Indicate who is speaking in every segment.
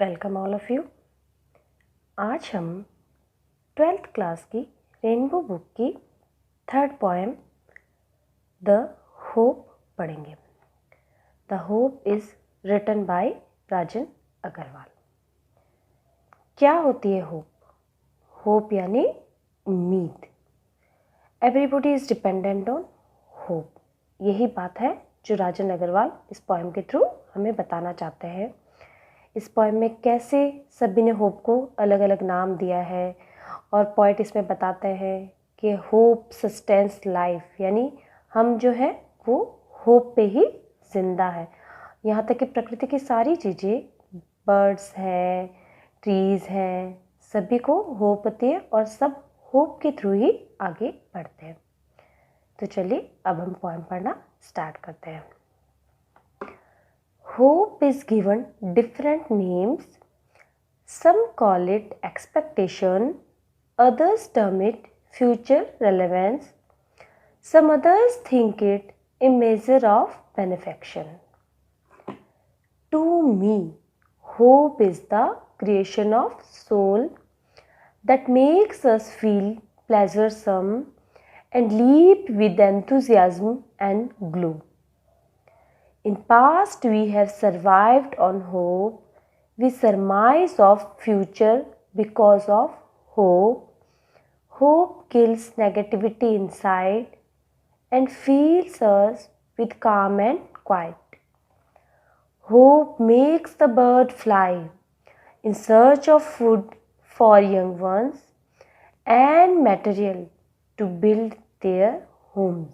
Speaker 1: Welcome all of you. आज हम 12th class की रेनबो बुक की थर्ड पोएम द होप पढ़ेंगे। The hope is written by Rajan Agarwal. क्या होती है होप? होप यानी उम्मीद। Everybody is dependent on hope. यही बात है जो राजन अग्रवाल इस पोएम के थ्रू हमें बताना चाहते हैं। इस पोएम में कैसे सभी ने होप को अलग अलग नाम दिया है और पोएट इसमें बताते हैं कि होप सस्टेन्स लाइफ, यानी हम जो है वो होप पे ही ज़िंदा है। यहाँ तक कि प्रकृति की सारी चीज़ें, बर्ड्स हैं, ट्रीज़ हैं, सभी को होप होती है और सब होप के थ्रू ही आगे बढ़ते हैं। तो चलिए अब हम पोएम पढ़ना स्टार्ट करते हैं। Hope is given different names. Some call it expectation, others term it future relevance. Some others think it a measure of benefaction. To me, hope is the creation of soul that makes us feel pleasuresome and leap with enthusiasm and glow. In past we have survived on hope, we surmise of future because of hope. Hope kills negativity inside and fills us with calm and quiet. Hope makes the bird fly in search of food for young ones and material to build their homes.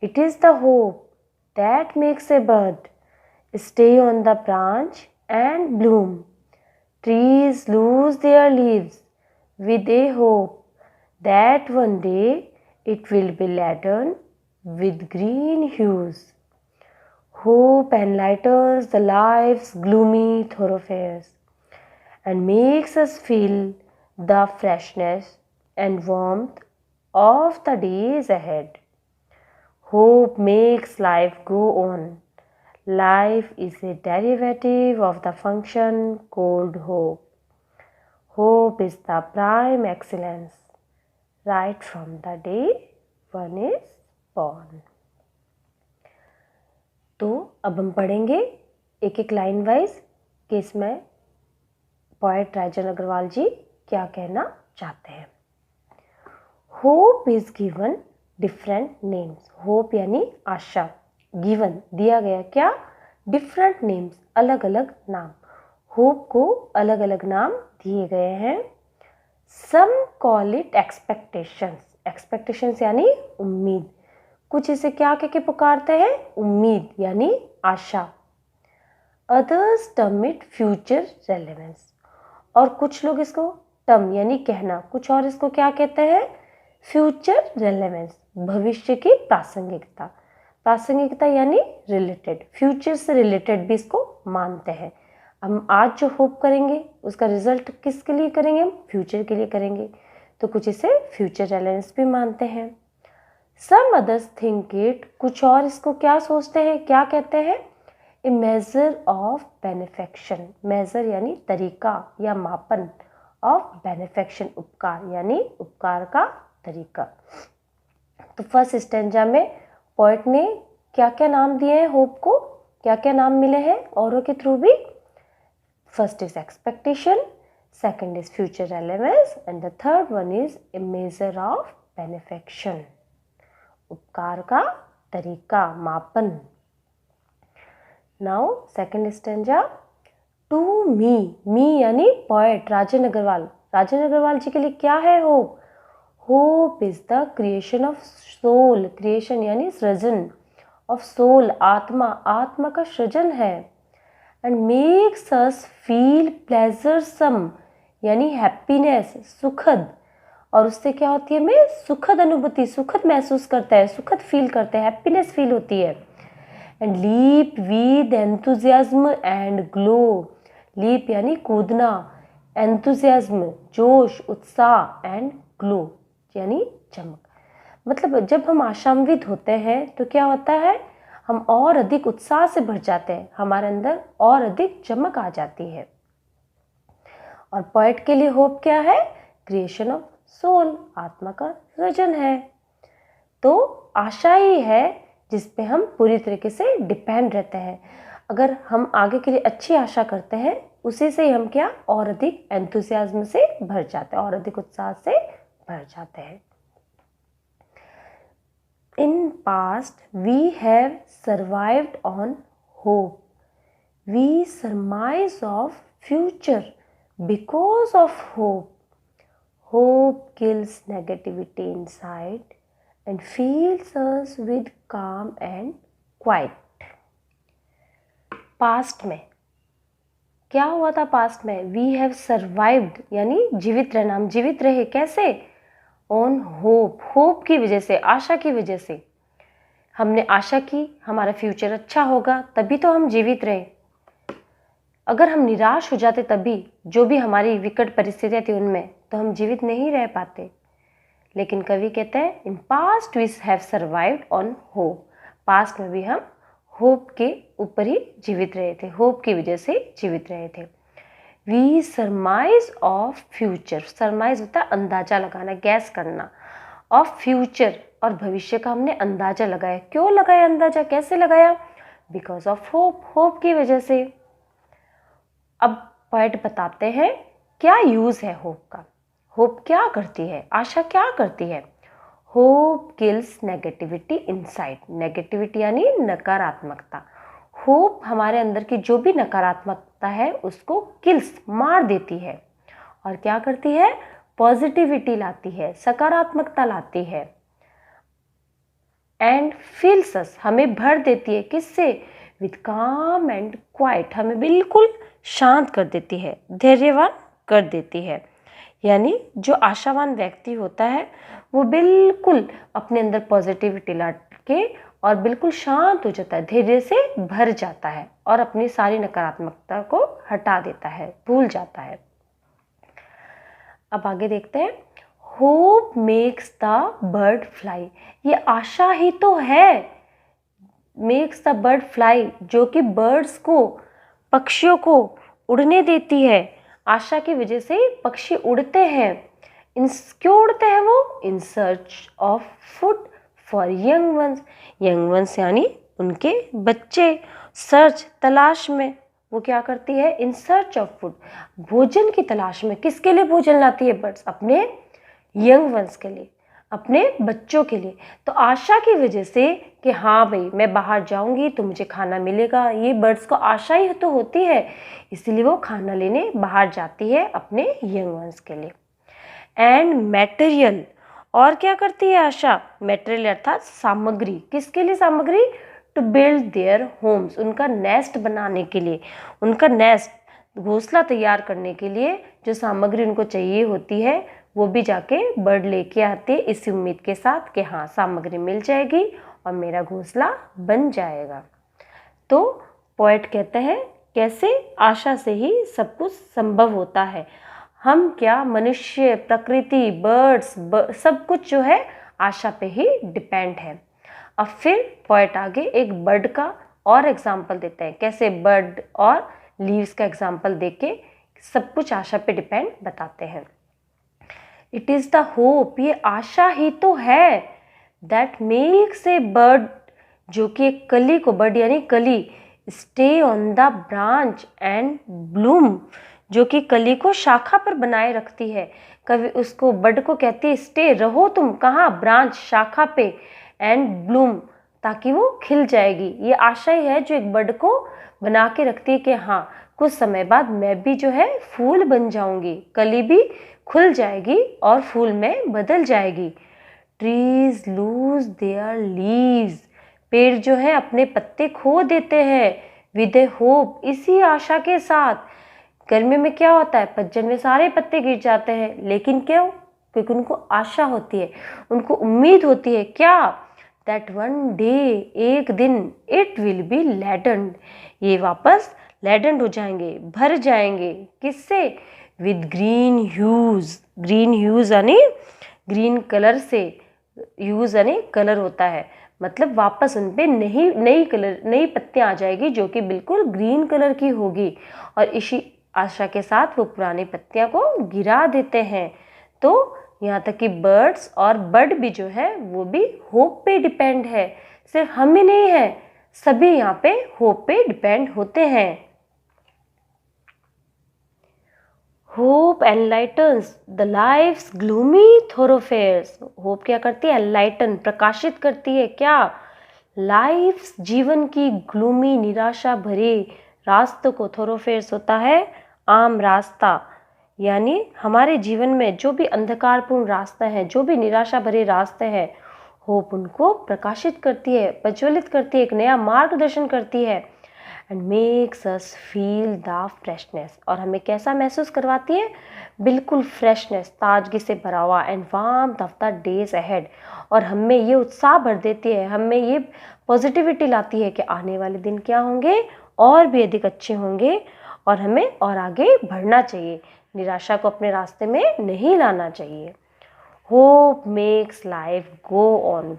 Speaker 1: It is the hope that makes a bird stay on the branch and bloom. Trees lose their leaves with a hope that one day it will be laden with green hues. Hope enlightens the life's gloomy thoroughfares and makes us feel the freshness and warmth of the days ahead. Hope makes life go on. Life is a derivative of the function called hope. Hope is the prime excellence right from the day one is born. तो अब हम पढ़ेंगे एक एक line wise कि इसमें poet Rajan Agarwal जी क्या कहना चाहते हैं। Hope is given different names. Hope यानी आशा, गिवन दिया गया, क्या? डिफरेंट नेम्स, अलग अलग नाम। होप को अलग अलग नाम दिए गए हैं। सम कॉल इट एक्सपेक्टेशंस। एक्सपेक्टेशंस यानी उम्मीद। कुछ इसे क्या कह के पुकारते हैं? उम्मीद यानी आशा। Others term it future relevance. और कुछ लोग इसको टर्म यानी कहना, कुछ और इसको क्या कहते हैं? फ्यूचर रेलेवेंस, भविष्य की प्रासंगिकता। प्रासंगिकता यानी रिलेटेड, फ्यूचर से रिलेटेड भी इसको मानते हैं। हम आज जो होप करेंगे उसका रिजल्ट किसके लिए करेंगे? हम फ्यूचर के लिए करेंगे, तो कुछ इसे फ्यूचर रेलेवेंस भी मानते हैं। सम अदर्स थिंक इट, कुछ और इसको क्या सोचते हैं, क्या कहते हैं? ए मेजर ऑफ बेनिफेक्शन। मेजर यानी तरीका या मापन, ऑफ बेनिफेक्शन उपकार यानी उपकार का तरीका। तो फर्स्ट स्टेंजा में पोएट ने क्या क्या नाम दिए हैं होप को, क्या क्या नाम मिले हैं औरों के थ्रू भी? First is expectation, second is future relevance and the third one is a measure of benefaction, उपकार का तरीका, मापन। Now second stanza, to me. Me यानी पोएट राजन अग्रवाल। राजन अग्रवाल जी के लिए क्या है hope? Hope is the creation of soul. Creation यानी सृजन, ऑफ सोल आत्मा, आत्मा का सृजन है। And makes us feel pleasuresome यानी हैप्पीनेस, सुखद। और उससे क्या होती है? हमें सुखद अनुभूति, सुखद महसूस करते हैं, सुखद फील करते हैं, हैप्पीनेस फील होती है। And leap with enthusiasm and glow. Leap यानी कूदना, एंथुजियाज्म जोश, उत्साह, एंड ग्लो यानी चमक। मतलब जब हम आशान्वित होते हैं तो क्या होता है? हम और अधिक उत्साह से भर जाते हैं, हमारे अंदर और अधिक चमक आ जाती है। और पोएट के लिए होप क्या है? क्रिएशन ऑफ सोल, आत्मा का सृजन है। तो आशा ही है जिस पे हम पूरी तरीके से डिपेंड रहते हैं। अगर हम आगे के लिए अच्छी आशा करते हैं, उसी से हम क्या और अधिक एंथुसियाज्म से भर जाते हैं, और अधिक उत्साह से भर जाते हैं। In past we have survived on hope. We surmise of future because of hope. Hope kills negativity inside and fills us with calm and quiet. Past में क्या हुआ था? पास्ट में वी हैव सर्वाइव्ड यानी जीवित रहना, हम जीवित रहे कैसे? ऑन होप, होप की वजह से, आशा की वजह से। हमने आशा की हमारा फ्यूचर अच्छा होगा, तभी तो हम जीवित रहे। अगर हम निराश हो जाते तभी, जो भी हमारी विकट परिस्थितियां थी उनमें, तो हम जीवित नहीं रह पाते। लेकिन कवि कहते हैं in past we have survived on hope, past में भी हम होप के ऊपर ही जीवित रहे थे, होप की वजह से जीवित रहे थे। We surmise of future, surmise होता है अंदाजा लगाना, गैस करना, ऑफ फ्यूचर और भविष्य का हमने अंदाजा लगाया। क्यों लगाया अंदाजा, कैसे लगाया? बिकॉज ऑफ होप, होप की वजह से। अब पोएट बताते हैं क्या यूज है होप का। होप क्या करती है, आशा क्या करती है? Hope kills negativity inside, negativity यानी नकारात्मकता। होप हमारे अंदर की जो भी नकारात्मकता है उसको किल्स, मार देती है। और क्या करती है? पॉजिटिविटी लाती है, सकारात्मकता लाती है। एंड फिल्स अस, हमें भर देती है किससे? विद काम एंड क्वाइट, हमें बिल्कुल शांत कर देती है, धैर्यवान कर देती है। यानी जो आशावान व्यक्ति होता है वो बिल्कुल अपने अंदर पॉजिटिविटी ला के और बिल्कुल शांत हो जाता है, धैर्य से भर जाता है और अपनी सारी नकारात्मकता को हटा देता है, भूल जाता है। अब आगे देखते हैं। Hope makes the bird fly, ये आशा ही तो है, मेक्स द बर्ड फ्लाई, जो कि बर्ड्स को, पक्षियों को उड़ने देती है। आशा की वजह से पक्षी उड़ते हैं। क्यों उड़ते हैं वो? In search of food for young ones, young ones यानी उनके बच्चे, सर्च तलाश में, वो क्या करती है? इन सर्च ऑफ फूड, भोजन की तलाश में। किसके लिए भोजन लाती है बर्ड्स? अपने यंग वंस के लिए, अपने बच्चों के लिए। तो आशा की वजह से कि हाँ भाई मैं बाहर जाऊंगी तो मुझे खाना मिलेगा, ये बर्ड्स को आशा ही तो होती है, इसीलिए वो खाना लेने बाहर जाती है अपने यंग वंस के लिए। एंड मटेरियल, और क्या करती है आशा? मटेरियल अर्थात सामग्री। किसके लिए सामग्री? टू बिल्ड देयर होम्स, उनका नेस्ट बनाने के लिए, उनका नेस्ट, घोंसला तैयार करने के लिए जो सामग्री उनको चाहिए होती है वो भी जाके बर्ड लेके आते हैं, इस उम्मीद के साथ कि हाँ सामग्री मिल जाएगी और मेरा घोंसला बन जाएगा। तो पोएट कहते हैं कैसे आशा से ही सब कुछ संभव होता है। हम क्या, मनुष्य, प्रकृति, बर्ड्स, सब कुछ जो है आशा पे ही डिपेंड है। अब फिर पोएट आगे एक बर्ड का और एग्जाम्पल देते हैं, कैसे बर्ड और लीव्स का एग्जाम्पल देके सब कुछ आशा पे डिपेंड बताते हैं। इट इज़ द होप, ये आशा ही तो है, दैट मेक्स ए बर्ड, जो कि एक कली को, बर्ड यानी कली, stay on the branch and Bloom, जो कि कली को शाखा पर बनाए रखती है। कभी उसको, बर्ड को कहती है स्टे, रहो तुम कहाँ? ब्रांच, शाखा पे, एंड ब्लूम, ताकि वो खिल जाएगी। ये आशा ही है जो एक बर्ड को बना के रखती है कि हाँ कुछ समय बाद मैं भी जो है फूल बन जाऊंगी, कली भी खुल जाएगी और फूल में बदल जाएगी। ट्रीज लूज देयर लीव्स, पेड़ जो है अपने पत्ते खो देते हैं, विद ए होप, इसी आशा के साथ। गर्मी में क्या होता है? पतझड़ में सारे पत्ते गिर जाते हैं, लेकिन क्यों? क्योंकि उनको आशा होती है, उनको उम्मीद होती है क्या? दैट वन डे, एक दिन, इट विल बी लेडन्ड, ये वापस लेडन्ड हो जाएंगे, भर जाएंगे। किससे? With green huge, green huge यानी ग्रीन कलर से, ह्यूज यानी कलर होता है, मतलब वापस उन पे नई पत्तियां आ जाएगी जो कि बिल्कुल ग्रीन कलर की होगी, और इसी आशा के साथ वो पुरानी पत्तियां को गिरा देते हैं। तो यहाँ तक कि बर्ड्स और बर्ड भी जो है वो भी होप पे डिपेंड है। सिर्फ हम ही नहीं है, सभी यहाँ पे होप पे डिपेंड होते हैं। Hope enlightens the life's gloomy thoroughfares. Hope क्या करती है? एनलाइटन, प्रकाशित करती है क्या? लाइफ्स, जीवन की ग्लूमी, निराशा भरे रास्तों को। थोरोफेयर्स होता है आम रास्ता, यानी हमारे जीवन में जो भी अंधकारपूर्ण रास्ता है, जो भी निराशा भरे रास्ते हैं, होप उनको प्रकाशित करती है, प्रज्वलित करती है, एक नया मार्गदर्शन करती है। And makes us feel the freshness, और हमें कैसा महसूस करवाती है? बिल्कुल फ्रेशनेस, ताजगी से भरा हुआ, and warmth of the days ahead, और हमें ये उत्साह भर देती है, हमें ये पॉजिटिविटी लाती है कि आने वाले दिन क्या होंगे, और भी अधिक अच्छे होंगे, और हमें और आगे बढ़ना चाहिए, निराशा को अपने रास्ते में नहीं लाना चाहिए। Hope makes life go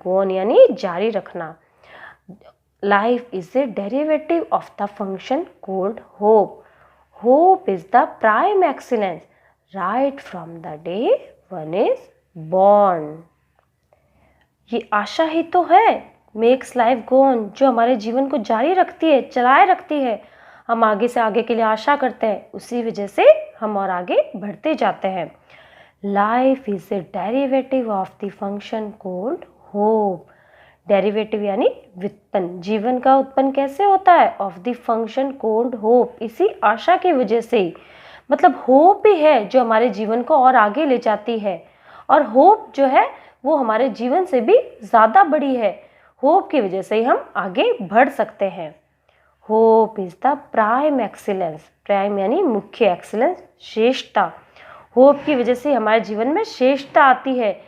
Speaker 1: on यानी जारी रखना। Life is a derivative of the function called hope. Hope is the prime excellence right from the day one is born. ये आशा ही तो है, मेक्स लाइफ गो ऑन, जो हमारे जीवन को जारी रखती है, चलाए रखती है। हम आगे से आगे के लिए आशा करते हैं, उसी वजह से हम और आगे बढ़ते जाते हैं। Life is a derivative of the function called hope. Derivative यानी व्युत्पन्न, जीवन का उत्पन्न कैसे होता है? Of the function called hope, इसी आशा की वजह से। मतलब होप ही है जो हमारे जीवन को और आगे ले जाती है, और होप जो है वो हमारे जीवन से भी ज़्यादा बड़ी है। होप की वजह से ही हम आगे बढ़ सकते हैं। Hope is the prime excellence, prime यानी मुख्य, एक्सीलेंस श्रेष्ठता। होप की वजह से हमारे जीवन में श्रेष्ठता आती है।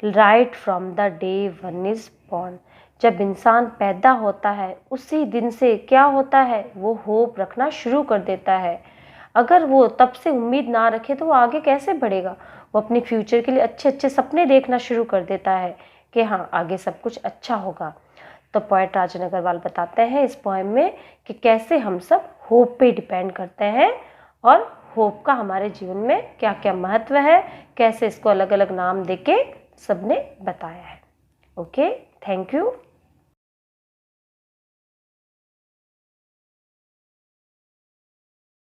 Speaker 1: Right from the day one is born, जब इंसान पैदा होता है उसी दिन से क्या होता है? वो होप रखना शुरू कर देता है। अगर वो तब से उम्मीद ना रखे तो वो आगे कैसे बढ़ेगा? वो अपने फ्यूचर के लिए अच्छे अच्छे सपने देखना शुरू कर देता है कि हाँ आगे सब कुछ अच्छा होगा। तो पोएट राजन अग्रवाल बताते हैं इस पोएम में कि कैसे हम सब होप पे डिपेंड करते हैं, और होप का हमारे जीवन में क्या क्या महत्व है, कैसे इसको अलग अलग नाम देके सबने बताया है। Okay, thank you.